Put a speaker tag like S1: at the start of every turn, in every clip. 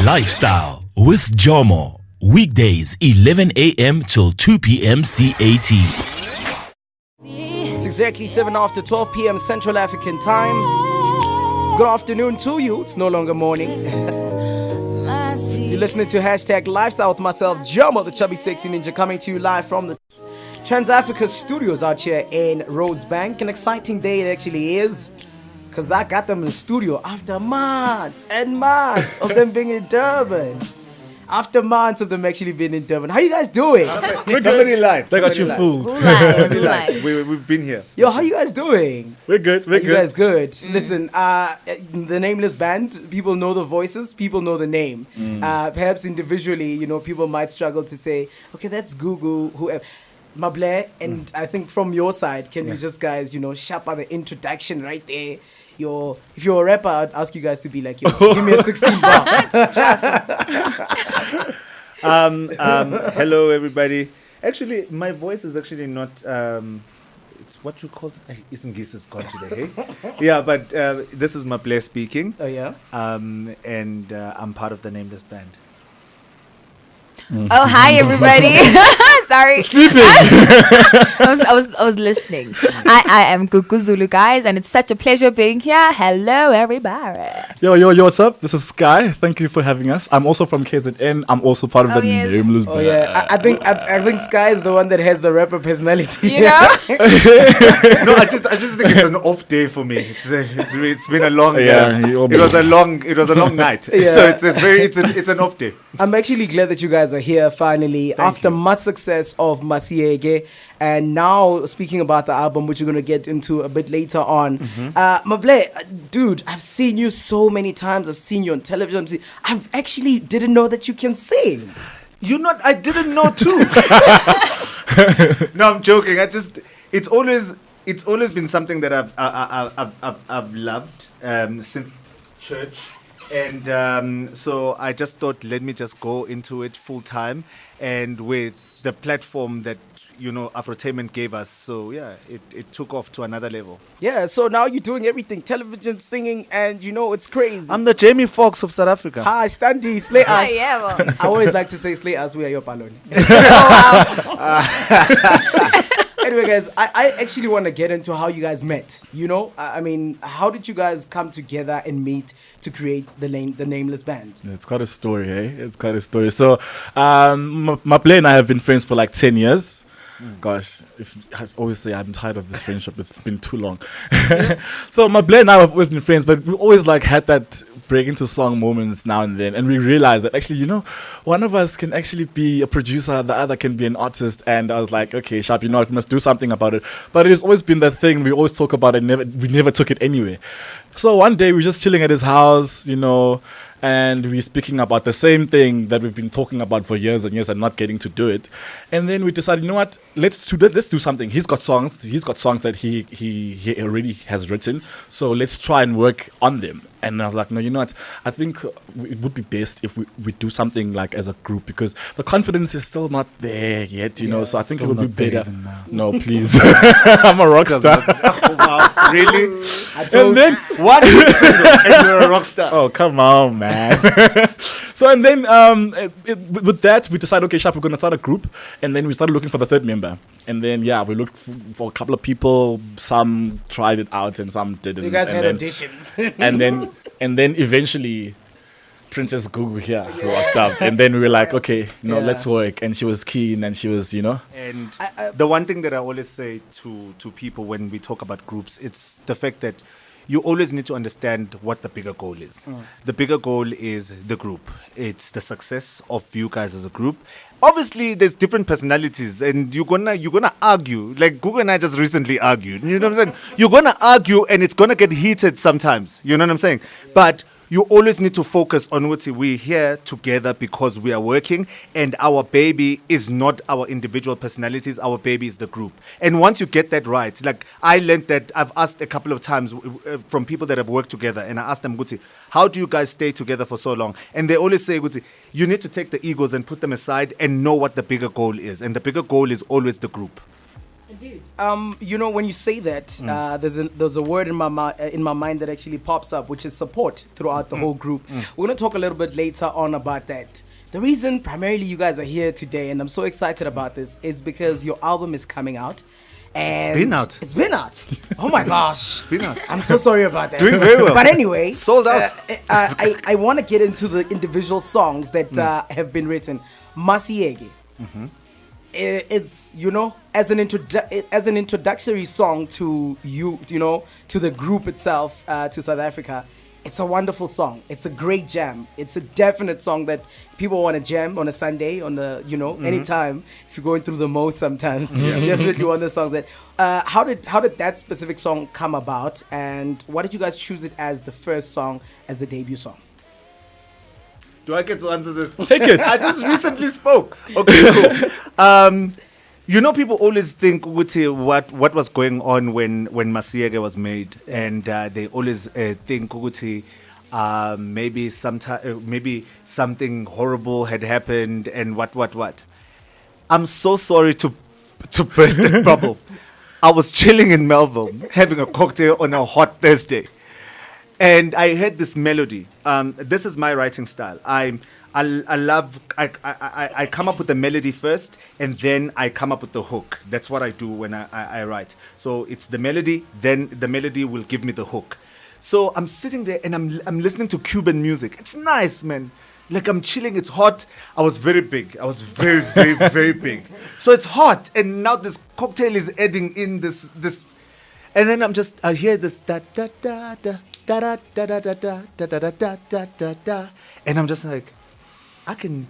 S1: Lifestyle with Jomo. Weekdays 11 a.m. till 2 p.m. CAT.
S2: It's exactly 7 after 12 p.m. Central African time. Good afternoon to you. It's no longer morning. You're listening to hashtag Lifestyle with myself, Jomo, the chubby sexy ninja, coming to you live from the TransAfrica studios out here in Rosebank. An exciting day it actually is, because I got them in the studio after months and months of them being in Durban. After months of them actually being in Durban. How you guys doing?
S3: Somebody live.
S4: They got you fooled.
S3: Somebody live. We've been here.
S2: Yo, how you guys doing?
S4: We're good.
S2: You guys good? Listen, the Nameless band, people know the voices, people know the name. Perhaps individually, people might struggle to say, okay, that's Gugu, whoever. Mable, and I think from your side, can we just guys, sharp out the introduction right there? If you're a rapper, I'd ask you guys to be like, give me a 16 bar.
S3: Hello, everybody. Actually, my voice is actually not. It's what you call it. Isn't this gone today? Hey? Yeah, but this is Mable speaking.
S2: Oh yeah.
S3: And I'm part of the Nameless band.
S5: Oh, hi everybody. Sorry.
S4: Sleeping.
S5: I was listening. I am Gugu Zulu, guys, and it's such a pleasure being here. Hello everybody.
S4: Yo, what's up? This is Sky. Thank you for having us. I'm also from KZN. I'm also part of the Nameless band.
S2: Oh yeah. I think Sky is the one that has the rapper personality.
S5: You know?
S3: No, I just think it's an off day for me. It's been a long it was a long night.
S2: Yeah.
S3: So it's an off day.
S2: I'm actually glad that you guys are here finally after much success of Masiege, and now speaking about the album, which we're going to get into a bit later on. Mable, dude, I've seen you so many times. I've seen you on television. I've actually didn't know that you can sing.
S3: I didn't know too. No, I'm joking. It's always been something that I've loved since church. And so I just thought, let me just go into it full time, and with the platform that Afrotainment gave us, so yeah, it took off to another level.
S2: Yeah, so now you're doing everything, television, singing, and it's crazy.
S3: I'm the Jamie Foxx of South Africa.
S2: Hi, Standy, slay us.
S5: Yeah,
S2: I always like to say slay us, we are your paloni. Anyway, guys, I actually want to get into how you guys met. I mean, how did you guys come together and meet to create the Nameless band?
S4: It's quite a story, eh? It's quite a story. So, Mable and I have been friends for like 10 years. Gosh, I always say I'm tired of this friendship. It's been too long. So Mable and I have always been friends, but we always had that break into song moments now and then, and we realized that actually, one of us can actually be a producer, the other can be an artist. And I was like, okay, Sharp, we must do something about it. But it's always been that thing we always talk about, and we never took it anywhere. So one day we were just chilling at his house, and we're speaking about the same thing that we've been talking about for years and years and not getting to do it. And then we decided, what, let's do something. He's got songs that he already has written, so let's try and work on them. And I was like, no, you know what, I think it would be best if we do something like as a group, because the confidence is still not there yet, so I think it would be better. No, please. I'm a rock star.
S3: Oh, wow, really?
S4: And then
S3: one hit single and you're a rock star.
S4: Oh, come on, man. So, and then with that, we decided, okay, Sharp, we're going to start a group. And then we started looking for the third member. And then, we looked for a couple of people. Some tried it out and some didn't.
S2: So you guys had auditions.
S4: and then eventually, Princess Gugu here rocked up. And then we were like, okay, let's work. And she was keen, and she was,
S3: And the one thing that I always say to people when we talk about groups, it's the fact that you always need to understand what the bigger goal is. The bigger goal is the group. It's the success of you guys as a group. Obviously, there's different personalities, and you're gonna argue. Like Google and I just recently argued. You know what I'm saying? You're gonna argue, and it's gonna get heated sometimes. You know what I'm saying? But you always need to focus on what we're here together because we are working, and our baby is not our individual personalities. Our baby is the group. And once you get that right, like I learned that, I've asked a couple of times from people that have worked together, and I asked them, Guti, how do you guys stay together for so long? And they always say, Guti, you need to take the egos and put them aside and know what the bigger goal is. And the bigger goal is always the group.
S2: When you say that, there's a word in my mind that actually pops up, which is support throughout the whole group. We're gonna talk a little bit later on about that. The reason primarily you guys are here today, and I'm so excited about this, is because your album is coming out. And It's been out. Oh my gosh.
S3: Been out.
S2: I'm so sorry about that.
S3: Doing very well.
S2: But anyway,
S3: sold out.
S2: I want to get into the individual songs that have been written. Masiege. It's as an introductory song to to the group itself, to South Africa. It's a wonderful song. It's a great jam. It's a definite song that people want to jam on a Sunday, on the anytime. If you're going through the most, sometimes definitely one of the songs that. How did that specific song come about, and why did you guys choose it as the first song, as the debut song?
S3: Do I get to answer this?
S4: Take it.
S3: I just recently spoke. Okay, cool. People always think what was going on when Masiege was made, and they always think maybe something horrible had happened, and what. I'm so sorry to burst that bubble. I was chilling in Melville, having a cocktail on a hot Thursday. And I heard this melody. This is my writing style. I come up with the melody first, and then I come up with the hook. That's what I do when I write. So it's the melody, then the melody will give me the hook. So I'm sitting there and I'm listening to Cuban music. It's nice, man. Like I'm chilling, it's hot. I was very big. I was very, very, very big. So it's hot, and now this cocktail is adding in this, and then I hear this da da da da. Da da da da da da da da da da da da, and I'm just like, I can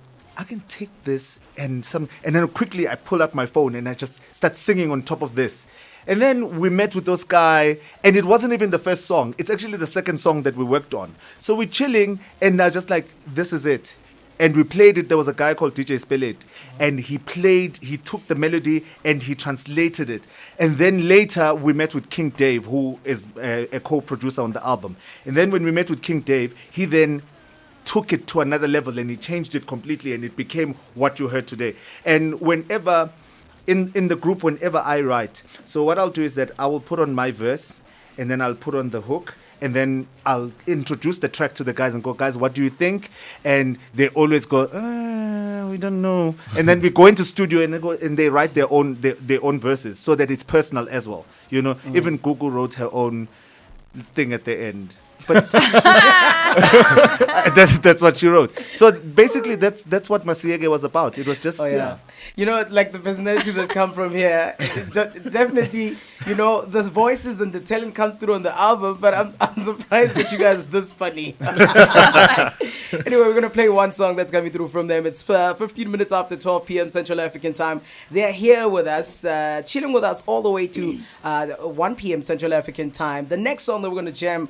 S3: take this and then quickly I pull up my phone and I just start singing on top of this. And then we met with those guys, and it wasn't even the first song. It's actually the second song that we worked on. So we're chilling, and I just like, this is it. And we played it. There was a guy called DJ Spellet, and he took the melody and he translated it. And then later we met with King Dave, who is a co-producer on the album. And then when we met with King Dave, he then took it to another level and he changed it completely, and it became what you heard today. And whenever, in the group, whenever I write, so what I'll do is that I will put on my verse, and then I'll put on the hook, and then I'll introduce the track to the guys and go, guys, what do you think? And they always go, we don't know. And then we go into studio and they write their own verses, so that it's personal as well. Even Gugu wrote her own thing at the end. But that's what she wrote. So basically, that's what Masiege was about. It was just
S2: like the personality that's come from here. Definitely, the voices and the talent comes through on the album. But I'm surprised that you guys are this funny. Anyway, we're gonna play one song that's coming through from them. It's 15 minutes after 12 p.m. Central African Time. They're here with us, chilling with us all the way to 1 p.m. Central African Time. The next song that we're gonna jam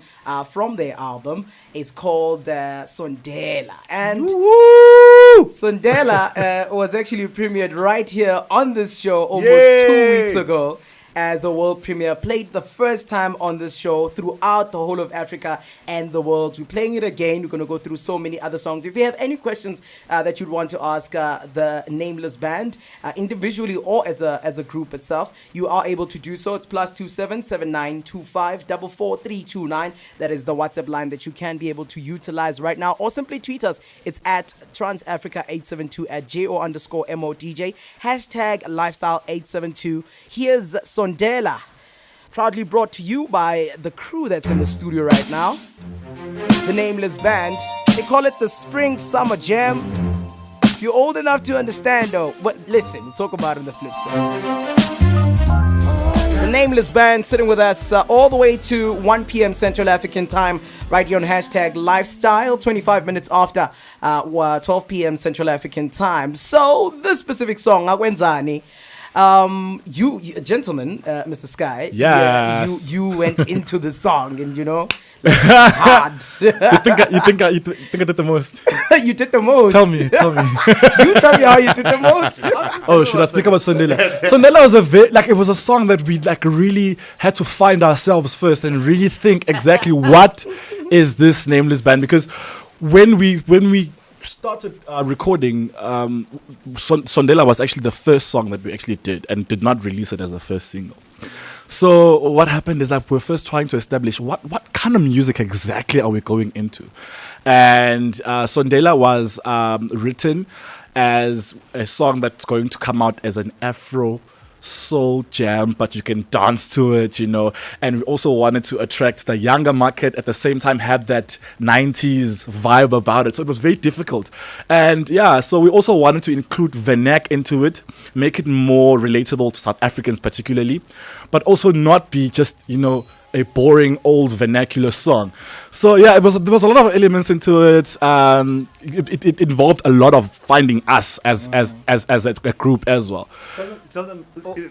S2: from their album is called Sondela, and Sondela was actually premiered right here on this show almost 2 weeks ago as a world premiere. Played the first time on this show throughout the whole of Africa and the world. We're playing it again. We're going to go through so many other songs. If you have any questions that you'd want to ask the Nameless band, individually or as a group itself, you are able to do so. It's +27 7925 44329. That is the WhatsApp line that you can be able to utilize right now, or simply tweet us. It's at TransAfrica872 at @JO_MODJ #lifestyle872. Here's Sondela, proudly brought to you by the crew that's in the studio right now, the Nameless band. They call it the Spring Summer Jam. If you're old enough to understand, though, but listen, we'll talk about it on the flip side. The Nameless band sitting with us all the way to 1 p.m. Central African Time, right here on #lifestyle, 25 minutes after 12 p.m. Central African Time. So this specific song, Akwenzani, you gentlemen, Mr. Sky,
S4: yes,
S2: you went into the song and hard.
S4: you think I did the most?
S2: You did the most.
S4: Tell me.
S2: You tell me how you did the most.
S4: Should I speak about Sondela? Sondela was it was a song that we really had to find ourselves first and really think exactly what is this Nameless band, because when we started recording, Sondela was actually the first song that we actually did and did not release it as the first single. So what happened is that we're first trying to establish what kind of music exactly are we going into. And Sondela was written as a song that's going to come out as an Afro soul jam, but you can dance to it, and we also wanted to attract the younger market, at the same time have that 90s vibe about it, so it was very difficult. And so we also wanted to include vernac into it, make it more relatable to South Africans particularly, but also not be just a boring old vernacular song. So there was a lot of elements into it. It involved a lot of finding us as a group as well.
S3: Tell them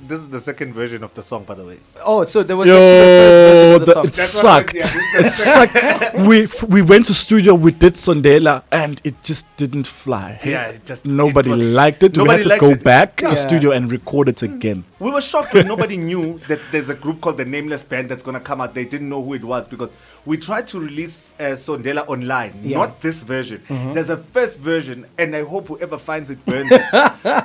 S3: this is the second version of the song, by the way.
S2: Oh, so there was actually the first version of the song.
S4: It sucked. It sucked. We went to studio, we did Sondela, and it just didn't fly. Nobody liked it. We had to go back to studio and record it again.
S3: We were shocked when nobody knew that there's a group called the Nameless Band that's going to come out. They didn't know who it was because we tried to release Sondela online, not this version. There's a first version, and I hope whoever finds it burns it.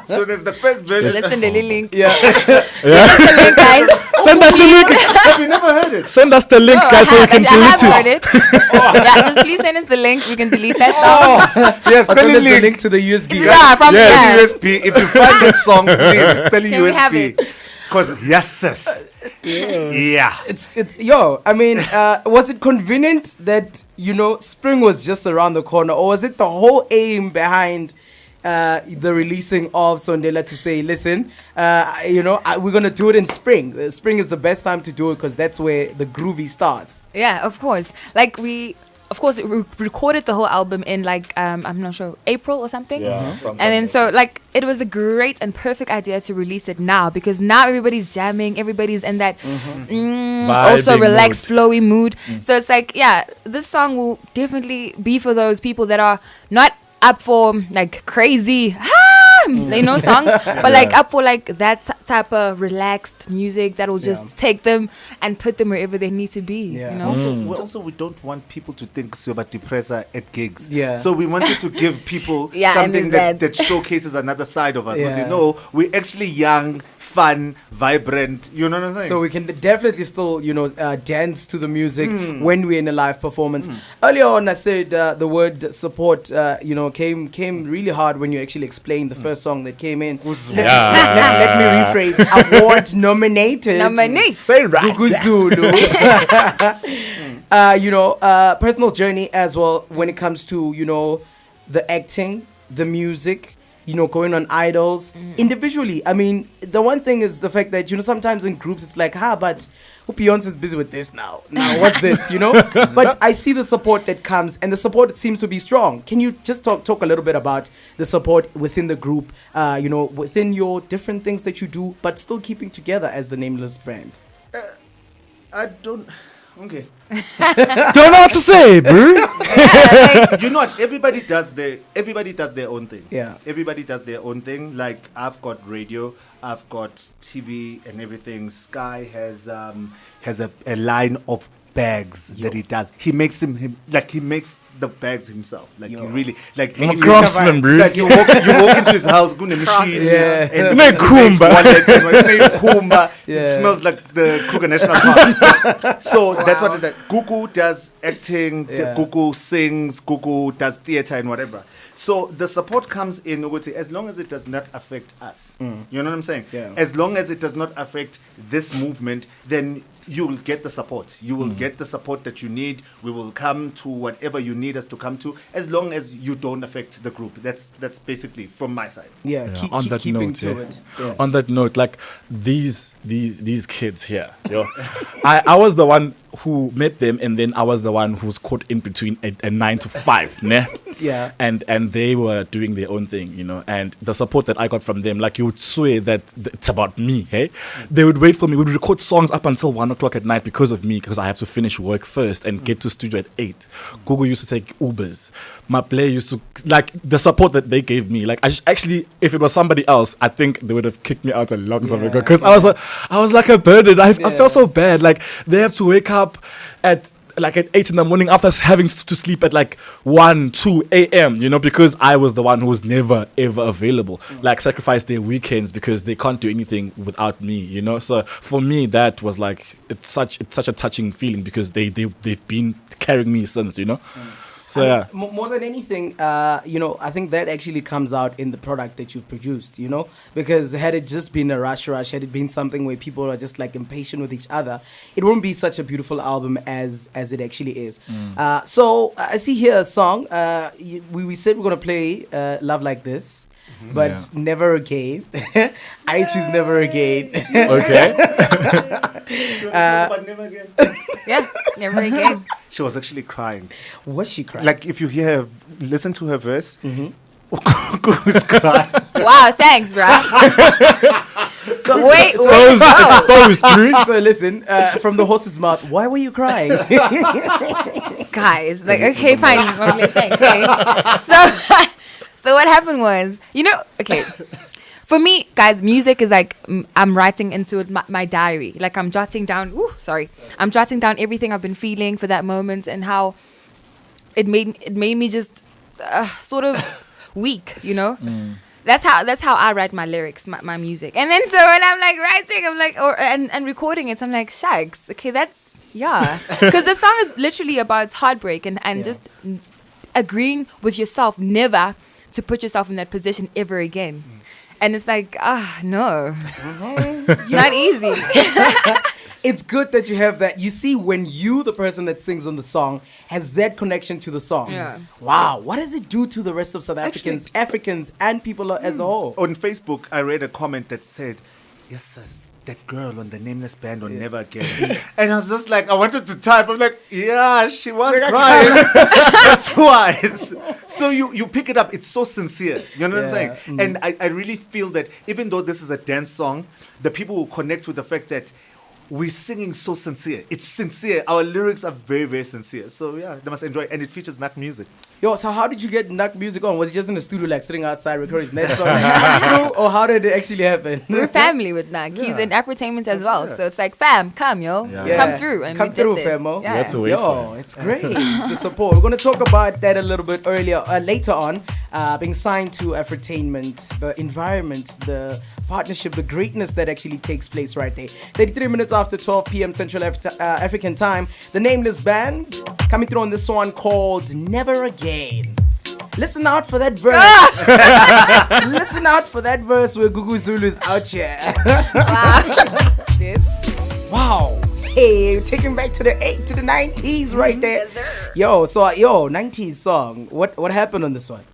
S3: So there's the first version.
S5: Listen to the link.
S4: Yeah.
S5: Send us the link, guys.
S4: Send us the link.
S3: Have you never heard it?
S4: Send us the link, guys, so we can delete it.
S5: Just please send us the link. We can delete that song.
S3: Yes,
S2: I'll send us the link to the USB.
S5: Yeah, from there.
S3: USB. If you find that song, please tell
S5: Can we have
S3: USB.
S5: it?
S3: Because yes. Yeah.
S2: It's I mean, was it convenient that spring was just around the corner, or was it the whole aim behind the releasing of Sondela to say, listen, we're gonna do it in spring. Spring is the best time to do it because that's where the groovy starts.
S5: Yeah, of course. Like we recorded the whole album in I'm not sure, April or something.
S4: Yeah,
S5: and then so it was a great and perfect idea to release it now because now everybody's jamming, everybody's in that also relaxed, flowy mood. So it's this song will definitely be for those people that are not up for crazy songs, but up for that type of relaxed music that will just take them and put them wherever they need to be.
S3: Also, we don't want people to think so about depressor at gigs.
S2: Yeah.
S3: So we wanted to give people
S5: Yeah,
S3: something
S5: and
S3: that showcases another side of us.
S2: Yeah.
S3: But we're actually young, fun, vibrant. You know what I'm saying?
S2: So we can definitely still, dance to the music when we're in a live performance. Earlier on, I said the word support, came really hard when you actually explained the first song that came in. Let me rephrase. Award nominated.
S4: Say right.
S2: Guguzulu. Personal journey as well when it comes to, the acting, the music, going on idols individually. I mean, the one thing is the fact that, sometimes in groups it's like, but Beyonce's busy with this now. Now, what's this, But I see the support that comes, and the support seems to be strong. Can you just talk a little bit about the support within the group, within your different things that you do, but still keeping together as the Nameless brand?
S3: I don't. Okay.
S4: Don't know what to say, bro.
S3: Everybody does their own thing.
S2: Yeah.
S3: Everybody does their own thing. Like I've got radio, I've got TV and everything. Sky has a line of bags that he does. He makes he makes the bags himself. He really
S4: I'm a craftsman, bro.
S3: You walk into his house, go to the machine, and
S4: Make kumba.
S3: It smells like the Kruger National Park. So that's what that Gugu does acting, Gugu sings, Gugu does theater and whatever. So the support comes in as long as it does not affect us. You know what I'm saying?
S2: Yeah.
S3: As long as it does not affect this movement, then you will get the support. You will get the support that you need. We will come to whatever you need us to come to, as long as you don't affect the group. That's basically from my side.
S4: On that note, on that note, these kids here, I was the one who met them, and then I was the one who's caught in between a 9 to 5, ne?
S2: Yeah.
S4: And they were doing their own thing, and the support that I got from them, you would swear that it's about me, hey? They would wait for me. We'd record songs up until 1 o'clock at night because of me, because I have to finish work first and get to studio at 8. Google used to take Ubers. My player used to, the support that they gave me, actually, if it was somebody else, I think they would have kicked me out a long time ago, because I was like a burden. I felt so bad. They have to wake up at like at 8 in the morning after having to sleep at like 1, 2 a.m., you know, because I was the one who was never, ever available. Like sacrifice their weekends because they can't do anything without me, you know. So for me, that was like, it's such a touching feeling because they've been carrying me since, you know. So yeah,
S2: more than anything, you know, I think that actually comes out in the product that you've produced, you know, because had it just been a rush, had it been something where people are just like impatient with each other, it won't be such a beautiful album as it actually is. So I see here a song. We said we're gonna play "Love Like This." But Never Again. I choose Never Again.
S4: okay.
S3: Never Again.
S5: Yeah, never again.
S3: She was actually crying.
S2: Was she crying?
S3: Like if you hear, listen to her verse. Who's crying?
S5: Wow, thanks, bruh. Wait.
S4: Exposed, dude.
S2: So listen, from the horse's mouth, why were you crying?
S5: Guys, like, okay, fine. Okay, thanks. Okay. So what happened was, you know, okay, for me, guys, music is like, I'm writing into it my diary. Like I'm jotting down, I'm jotting down everything I've been feeling for that moment and how it made me just sort of weak, you know? That's how I write my lyrics, my music. And then so when I'm like writing, I'm like, and recording it, I'm like, shucks, okay, that's, yeah. Because the song is literally about heartbreak and just agreeing with yourself never to put yourself in that position ever again. And it's like, no. It's not easy.
S2: It's good that you have that. You see, when you, the person that sings on the song, has that connection to the song.
S5: Yeah.
S2: Wow. What does it do to the rest of South Africans, Africans, and people as a whole?
S3: On Facebook, I read a comment that said, yes, sis, that girl on the Nameless band on Never Again. And I was just like, I wanted to type. I'm like, yeah, she was crying. Twice. So you pick it up. It's so sincere. You know what I'm saying? And I really feel that even though this is a dance song, the people will connect with the fact that we're singing so sincere. It's sincere. Our lyrics are very, very sincere. So yeah, they must enjoy it. And it features Nak music.
S2: Yo, so how did you get Nak music on? Was he just in the studio like sitting outside recording his next song? Or how did it actually happen?
S5: We're family with Nak. He's in Afrotainment as well. So it's like, fam, come, yo. Come through. And
S2: come
S5: we did
S2: through,
S5: this.
S2: famo.
S5: Yeah.
S4: We had to wait for it.
S2: It's great. The support. We're going to talk about that a little bit later on. Being signed to Afrotainment, the environment, the partnership, the greatness that actually takes place right there. 33 minutes after 12 p.m. Central African time. The Nameless Band coming through on this one called Never Again. Listen out for that verse. Listen out for that verse where Gugu Zulu is out here. Wow. Hey, taking back to the 90s right there.
S5: Yes, sir.
S2: Yo, 90s song. What happened on this one?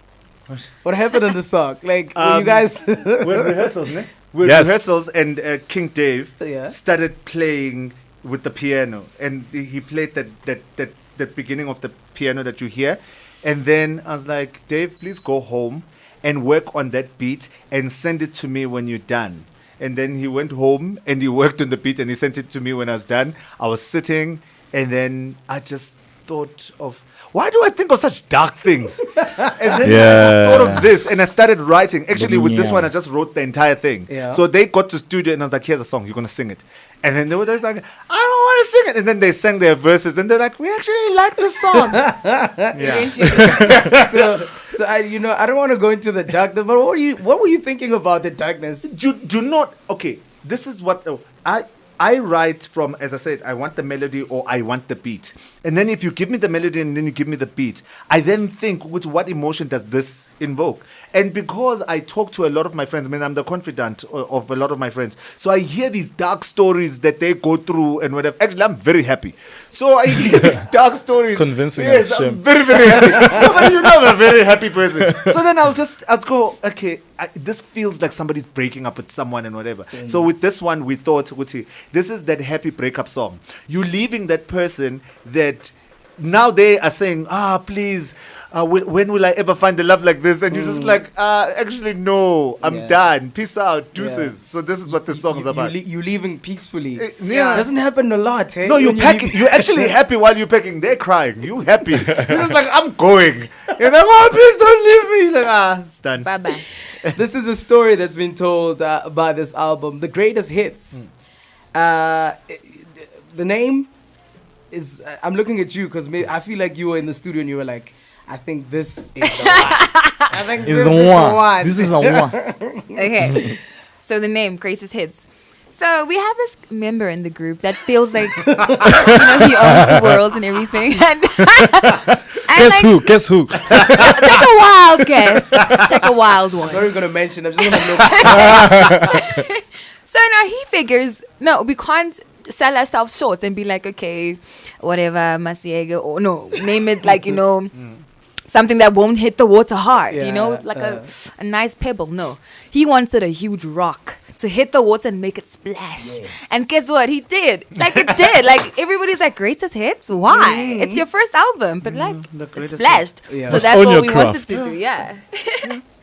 S2: What happened on the song? Like, you guys...
S3: We're rehearsals, ne? We're rehearsals, and King Dave started playing with the piano, and he played that beginning of the piano that you hear, and then I was like, Dave, please go home and work on that beat and send it to me when you're done. And then he went home and he worked on the beat and he sent it to me when I was done. I was sitting, and then I just thought of, why do I think of such dark things? And then I thought of this, and I started writing. Actually, with this one, I just wrote the entire thing.
S2: Yeah.
S3: So they got to studio, and I was like, here's a song, you're going to sing it. And then they were just like, I don't want to sing it. And then they sang their verses, and they're like, we actually like this song.
S2: So I don't want to go into the darkness, but what were you thinking about the darkness?
S3: Do not, okay, this is what, I write from, as I said, I want the melody or I want the beat. And then if you give me the melody and then you give me the beat, I then think, with what emotion does this invoke? And because I talk to a lot of my friends, I mean, I'm the confidant of a lot of my friends. So I hear these dark stories that they go through and whatever. Actually, I'm very happy. So I hear these dark stories.
S4: It's convincing
S3: yes,
S4: us,
S3: I'm very, very happy. No, but you know I'm a very happy person. So then I'll go, okay, this feels like somebody's breaking up with someone and whatever. So with this one, we thought, this is that happy breakup song. You're leaving that person that now they are saying, please, when will I ever find a love like this? And you're just like, actually, no, I'm done. Peace out, deuces. So this is what this song is about.
S2: You're leaving peacefully.
S3: It
S2: doesn't happen a lot, hey?
S3: No, you're packing. You're actually happy while you're packing. They're crying. You happy. You're just like, I'm going. You're like, oh, please don't leave me. Like, it's done.
S5: Bye-bye.
S2: This is a story that's been told by this album, The Greatest Hits. The name, is I'm looking at you because I feel like you were in the studio and you were like, I think this is the one. I think this is the one.
S4: This is the one.
S5: Okay. So the name, Grace's Hits. So we have this member in the group that feels like, he owns the world and everything. And
S4: Guess who? Guess who?
S5: Take a wild guess. Take a wild one.
S2: I'm not even going to mention. I'm just going to look.
S5: So now he figures, no, we can't sell ourselves short and be like, okay, whatever, Masiega, or no, name it like, something that won't hit the water hard, like a nice pebble. No, he wanted a huge rock to hit the water and make it splash.
S2: Yes.
S5: And guess what? He did. Like, it did. Like, everybody's like, Greatest Hits? Why? It's your first album, but like, it splashed.
S2: Yeah.
S5: So
S4: Just
S5: that's
S4: own
S5: what
S4: your
S5: we
S4: craft.
S5: wanted to do, yeah.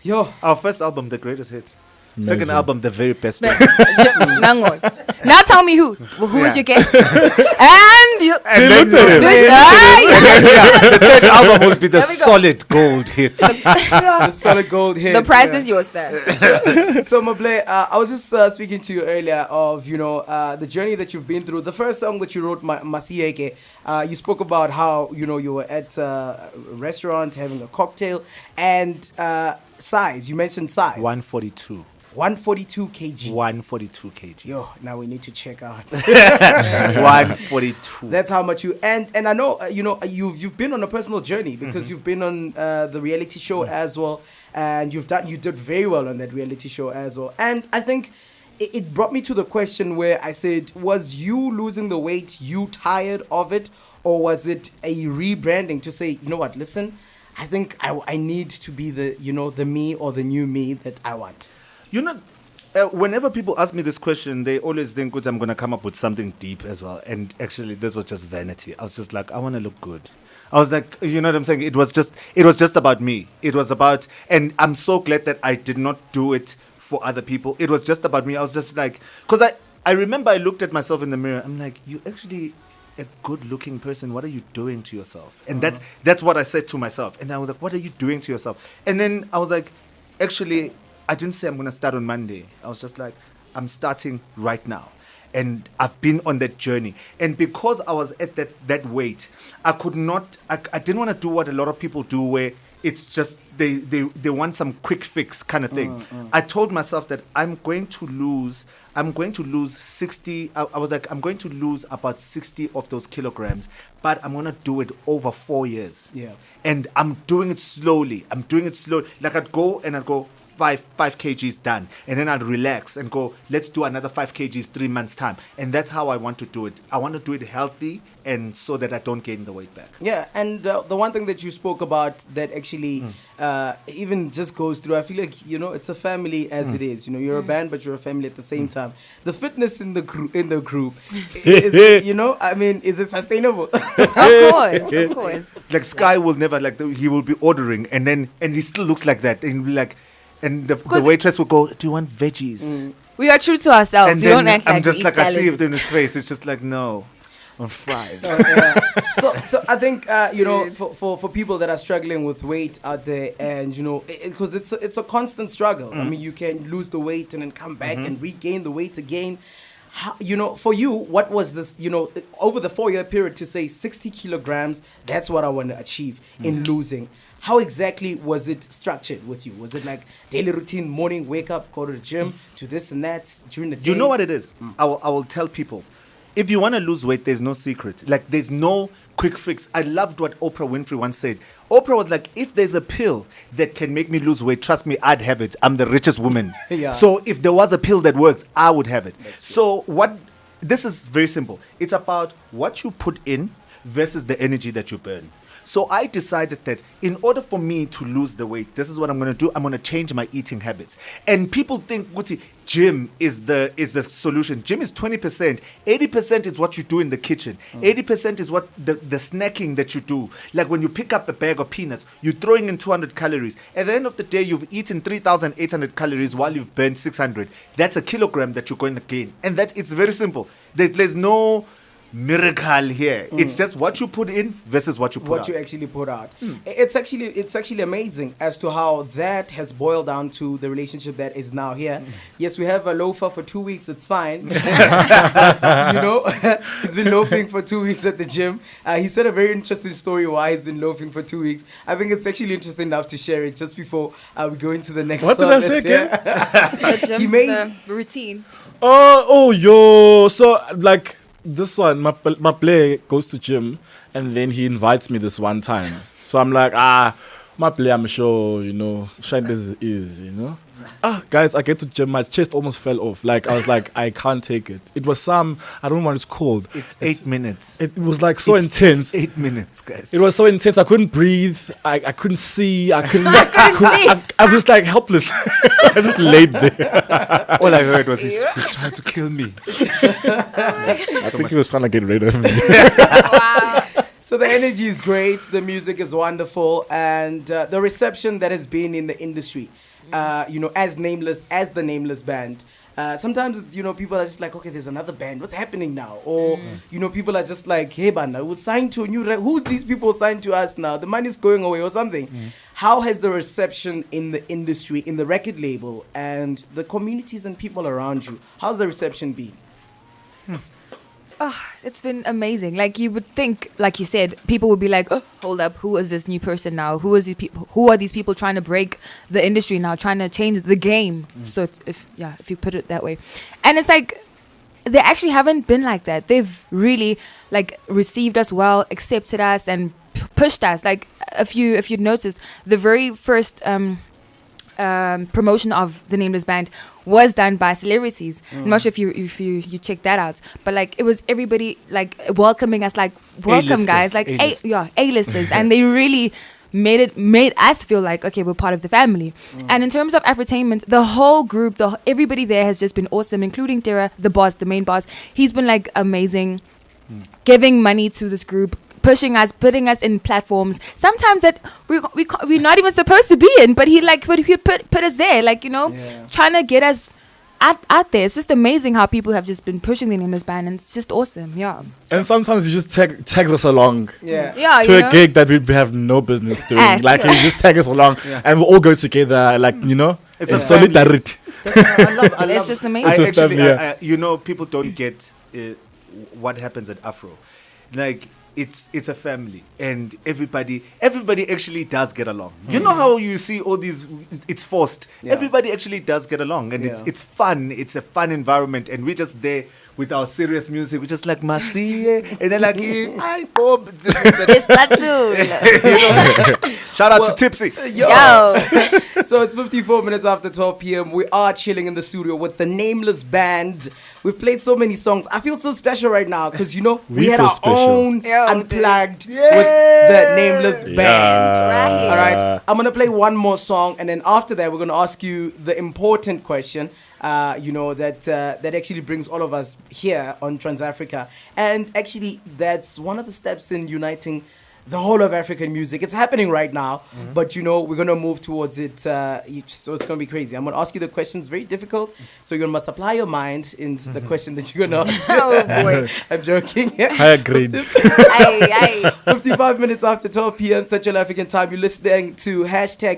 S2: Yo,
S3: Our first album, The Greatest Hits.
S4: Amazing.
S3: Second album, The Very Best
S5: But,
S3: One.
S5: Nango. Now tell me who. Who was
S3: Yeah.
S5: your guest? And you.
S3: And
S4: They looked at him.
S3: the third album will be the
S5: There we go.
S3: solid gold hit.
S2: the solid gold hit.
S5: The prize is yours, sir.
S2: So Mablé, I was just speaking to you earlier of the journey that you've been through. The first song that you wrote, Masieke, you spoke about how you were at a restaurant having a cocktail and size. You mentioned size.
S3: 142.
S2: 142 kg.
S3: 142 kg.
S2: Yo, now we need to check out.
S3: 142.
S2: That's how much you and I know you've been on a personal journey because you've been on the reality show as well, and you did very well on that reality show as well. And I think it brought me to the question where I said, was you losing the weight, you tired of it, or was it a rebranding to say, you know what, listen, I think I need to be the the me or the new me that I want.
S3: Whenever people ask me this question, they always think, I'm going to come up with something deep as well. And actually, this was just vanity. I was just like, I want to look good. I was like, you know what I'm saying? It was just about me. It was about, and I'm so glad that I did not do it for other people. It was just about me. I was just like, because I remember I looked at myself in the mirror. I'm like, you actually a good looking person. What are you doing to yourself? And that's what I said to myself. And I was like, what are you doing to yourself? And then I was like, actually, I didn't say I'm going to start on Monday. I was just like, I'm starting right now. And I've been on that journey. And because I was at that weight, I didn't want to do what a lot of people do where it's just they want some quick fix kind of thing. I told myself that I'm going to lose 60. I was like, I'm going to lose about 60 of those kilograms, but I'm going to do it over 4 years.
S2: Yeah.
S3: And I'm doing it slowly. Like I'd go 5 kgs done, and then I'd relax and go, let's do another 5 kgs 3 months time. And that's how I want to do it. I want to do it healthy and so that I don't gain the weight back.
S2: Yeah, and the one thing that you spoke about that actually even just goes through, I feel like it's a family as it is. You're a band, but you're a family at the same time. The fitness in the group is, is it sustainable?
S5: Of course.
S3: Like Sky will never he will be ordering and he still looks like that, and he'll be like, and the waitress will go, do you want veggies?
S5: We are true to ourselves.
S3: And
S5: We
S3: then
S5: don't act like
S3: I'm just
S5: we
S3: like,
S5: eat
S3: I see
S5: salad.
S3: it in his face. It's just like, no, on fries.
S2: So I think for people that are struggling with weight out there, and because it's a constant struggle. I mean, you can lose the weight and then come back and regain the weight again. How, for you, what was this? Over the 4-year period to say 60 kilograms. That's what I want to achieve in losing. How exactly was it structured with you? Was it like daily routine, morning, wake up, go to the gym, to this and that during the day?
S3: You know what it is? I will tell people, if you want to lose weight, there's no secret. Like, there's no quick fix. I loved what Oprah Winfrey once said. Oprah was like, if there's a pill that can make me lose weight, trust me, I'd have it. I'm the richest woman.
S2: Yeah.
S3: So if there was a pill that works, I would have it. So this is very simple. It's about what you put in versus the energy that you burn. So I decided that in order for me to lose the weight, this is what I'm going to do. I'm going to change my eating habits. And people think, Guti, gym is the solution. Gym is 20%. 80% is what you do in the kitchen. 80% is what the snacking that you do. Like when you pick up a bag of peanuts, you're throwing in 200 calories. At the end of the day, you've eaten 3,800 calories while you've burned 600. That's a kilogram that you're going to gain. And it's very simple. There's no miracle here. It's just what you put in versus what you put out.
S2: What you actually put out. It's actually amazing as to how that has boiled down to the relationship that is now here. Yes, we have a loafer for 2 weeks. It's fine. He's been loafing for 2 weeks at the gym. He said a very interesting story why he's been loafing for 2 weeks. I think it's actually interesting enough to share it just before we go into the next.
S4: What did I say again?
S5: The gym,
S2: He made-
S5: the routine.
S4: Yo. So, like, this one, my play goes to gym, and then he invites me this one time. So I'm like, my play, I'm sure, shine this is, guys, I get to gym, my chest almost fell off. Like, I was like, I can't take it. It was I don't know what it's called.
S3: It's 8 minutes.
S4: It was like so intense.
S3: It's 8 minutes, guys.
S4: It was so intense. I couldn't breathe. I couldn't see. I couldn't.
S5: see.
S4: I was like helpless. I just laid there.
S3: All I heard was he's trying to kill me.
S4: I think he was trying to get rid of me.
S5: Wow.
S2: So the energy is great, the music is wonderful, and the reception that has been in the industry, as the Nameless band. Sometimes, people are just like, okay, there's another band. What's happening now? Or, people are just like, hey, banda, we'll sign to a new... Who's these people signed to us now? The money's going away or something. How has the reception in the industry, in the record label, and the communities and people around you, how's the reception been?
S5: It's been amazing. Like, you would think, like you said, people would be like, oh, hold up, who is this new person now? Who are these people trying to break the industry now, trying to change the game? So if you put it that way. And it's like, they actually haven't been like that. They've really like received us well, accepted us, and pushed us. Like, if you'd noticed, the very first promotion of the Nameless band was done by celebrities. I'm not sure if you check that out, but like, it was everybody like welcoming us, like, welcome
S3: A-listers,
S5: guys, like
S3: A-list.
S5: A-listers, and they really made us feel like, okay, we're part of the family. And in terms of Afritainment, the whole group, everybody there has just been awesome, including Tara, the boss, the main boss. He's been like amazing, giving money to this group, pushing us, putting us in platforms sometimes that we're not even supposed to be in, but he put us there, like, trying to get us out there. It's just amazing how people have just been pushing the Nameless band, and it's just awesome.
S4: And sometimes you just tags us along to a gig that we have no business doing. Like, you just tag us along, and we all go together, like,
S3: It's
S4: in
S3: a
S4: solidarity.
S3: I love
S5: It's just amazing.
S3: People don't get what happens at Afro. Like, it's a family, and everybody actually does get along. You know how you see all these, it's forced. Everybody actually does get along, and it's fun. It's a fun environment, and we're just there with our serious music. We're just like Masie, and they're like, I Bob.
S5: It's Platoon.
S3: Shout out to Tipsy.
S5: Yo.
S2: So it's 54 minutes after 12 p.m. We are chilling in the studio with the Nameless band. We've played so many songs. I feel so special right now because, we had
S4: feel
S2: our
S4: special.
S2: own
S5: Yo,
S2: Unplugged with the Nameless band.
S5: Right.
S2: All right. I'm going to play one more song, and then after that, we're going to ask you the important question, that actually brings all of us here on TransAfrica. And actually, that's one of the steps in uniting the whole of African music. It's happening right now, but we're going to move towards it. So it's going to be crazy. I'm going to ask you the questions, very difficult. So you're going to must apply your mind into the question that you're going to ask.
S5: Oh boy.
S2: I'm joking.
S4: Higher grade.
S2: 55 minutes after 12 p.m. Central African time. You're listening to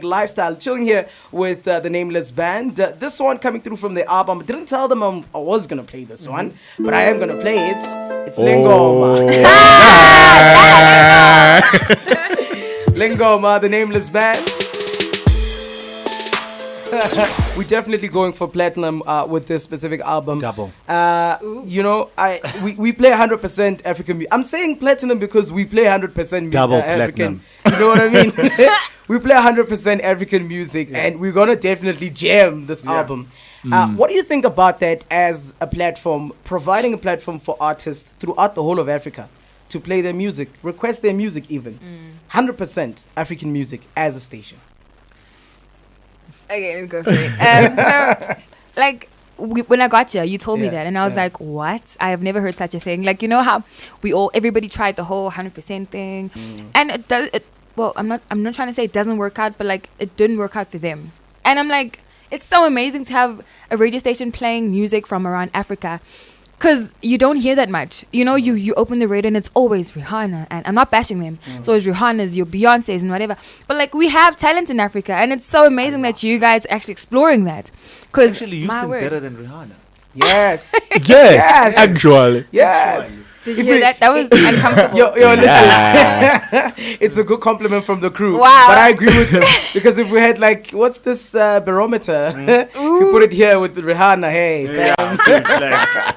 S2: #Lifestyle, chilling here with the Nameless band. This one coming through from the album. I didn't tell them I was going to play this one, but I am going to play it. It's Lingoma. Lingoma, the Nameless band. We're definitely going for platinum with this specific album.
S3: Double.
S2: We play 100% African music. I'm saying platinum because we play 100%
S3: Double
S2: African.
S3: platinum.
S2: You know what I mean? We play 100% African music, and we're gonna definitely jam this album. What do you think about that as a platform, providing a platform for artists throughout the whole of Africa to play their music, request their music even? 100% African music as a station.
S5: Okay, let me go for it. So, like, when I got here, you told me that, and I was like, what? I have never heard such a thing. Like, you know how everybody tried the whole 100% thing, and it does. I'm not trying to say it doesn't work out, but like, it didn't work out for them. And I'm like, it's so amazing to have a radio station playing music from around Africa. Because you don't hear that much. You know, you open the radio and it's always Rihanna. And I'm not bashing them. It's always Rihanna's, your Beyonce's and whatever. But like, we have talent in Africa. And it's so amazing that you guys are actually exploring that. Because
S3: Actually, you sing better than Rihanna.
S2: Yes.
S4: Yes, actually.
S2: Yes.
S5: Did you hear that? That was uncomfortable.
S2: Yo, listen. It's a good compliment from the crew.
S5: Wow.
S2: But I agree with them. Because if we had like, what's this barometer? If we put it here with Rihanna, hey.
S3: Yeah,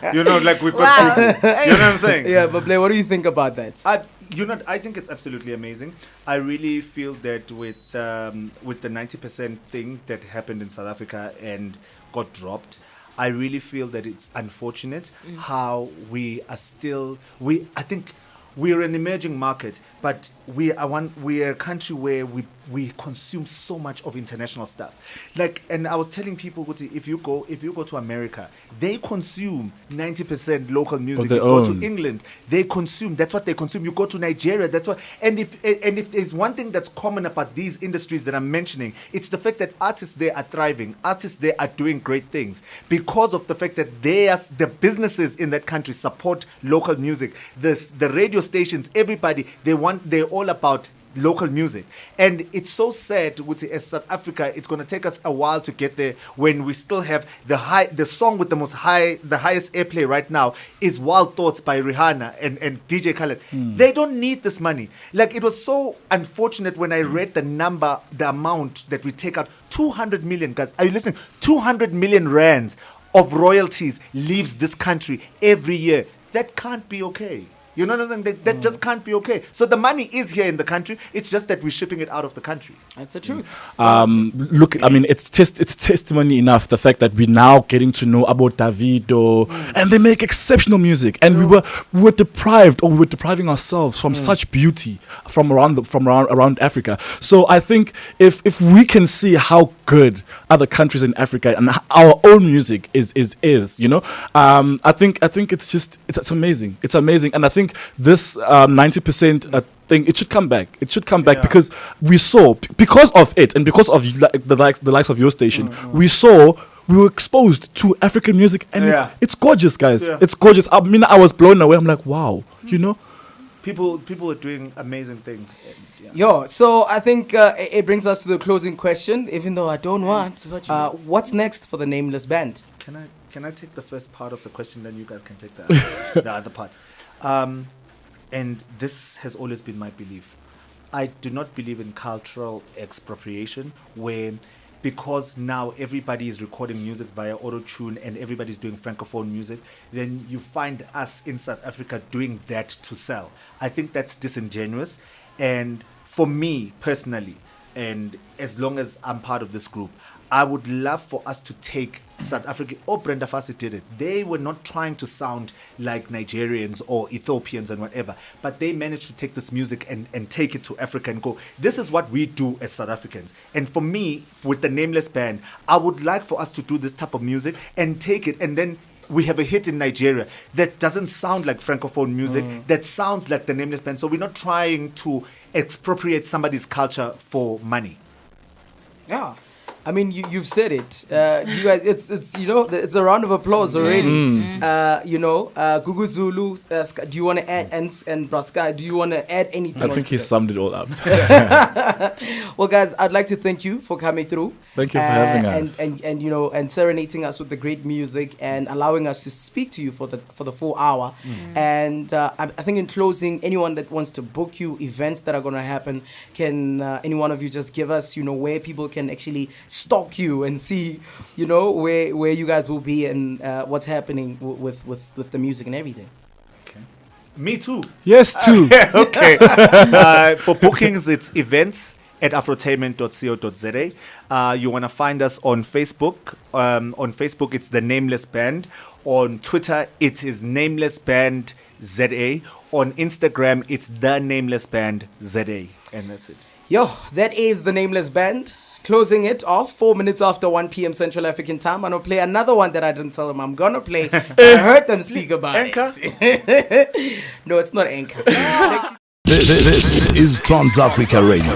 S3: like, you know, like we put.
S5: Wow.
S3: You know what I'm saying?
S2: Yeah, but Blair, what do you think about that?
S3: I think it's absolutely amazing. I really feel that with the 90% thing that happened in South Africa and got dropped, I really feel that it's unfortunate how we are still. I think we're an emerging market, but we are a country where we consume so much of international stuff. Like, and I was telling people, if you go to America, they consume 90% local music. You go to England, they consume. That's what they consume. You go to Nigeria, that's what. And if there's one thing that's common about these industries that I'm mentioning, it's the fact that artists there are thriving. Artists there are doing great things because of the fact that the businesses in that country support local music. The radio stations, everybody, they're all about local music. And it's so sad, as South Africa, it's going to take us a while to get there when we still have the song with the highest airplay right now is Wild Thoughts by Rihanna and DJ Khaled. They don't need this money. Like, it was so unfortunate when I read the amount that we take out. 200 million, guys. Are you listening? 200 million rands of royalties leaves this country every year. That can't be okay. You know what I'm saying? That just can't be okay. So the money is here in the country. It's just that we're shipping it out of the country.
S2: That's the truth.
S4: Look, I mean, it's testimony enough, the fact that we're now getting to know about Davido, and they make exceptional music, and we were deprived, or we were depriving ourselves from such beauty from around Africa. So I think if we can see how good other countries in Africa and our own music is, you know, I think it's amazing. It's amazing, and I think this 90% thing, it should come back. It should come back because we saw, because of it, and because of the likes of your station, we were exposed to African music, and it's gorgeous, guys. Yeah. It's gorgeous. I mean, I was blown away. I'm like, wow, you know,
S3: people are doing amazing things.
S2: Yo, so I think it brings us to the closing question. Even though I don't want, what's next for the Nameless Band?
S3: Can I take the first part of the question, then you guys can take the other part. And this has always been my belief. I do not believe in cultural expropriation, where because now everybody is recording music via auto-tune and everybody's doing francophone music, then you find us in South Africa doing that to sell. I think that's disingenuous. And for me personally, and as long as I'm part of this group, I would love for us to take South Africa. Brenda Fassie did it. They were not trying to sound like Nigerians or Ethiopians and whatever, but they managed to take this music and take it to Africa and go, this is what we do as South Africans. And for me, with the Nameless Band, I would like for us to do this type of music and take it, and then we have a hit in Nigeria that doesn't sound like francophone music, that sounds like the Nameless Band. So we're not trying to expropriate somebody's culture for money.
S2: Yeah. I mean, you've said it. You guys, it's you know, it's a round of applause already. You know, Gugu Zulu, do you want to add, and Braska, do you want to add anything?
S4: I think he summed it all up.
S2: Well, guys, I'd like to thank you for coming through.
S4: Thank you for having us.
S2: And you know, and serenading us with the great music and allowing us to speak to you for the full hour. And I think in closing, anyone that wants to book you, events that are going to happen, can any one of you just give us, you know, where people can actually stalk you and see, you know, where you guys will be and what's happening with the music and everything.
S3: Okay. Me too.
S4: Yes, too.
S3: Okay. For bookings, it's events@afrotainment.co.za. You want to find us on Facebook. On Facebook, it's the Nameless Band. On Twitter, it is Nameless Band ZA. On Instagram, it's the Nameless Band ZA. And that's it.
S2: Yo, that is the Nameless Band. Closing it off 4 minutes after 1 p.m. Central African time. I'm going to play another one that I didn't tell them I'm going to play. I heard them speak about
S3: Anchor?
S2: it. No, it's not Anchor.
S1: This is TransAfrica Radio.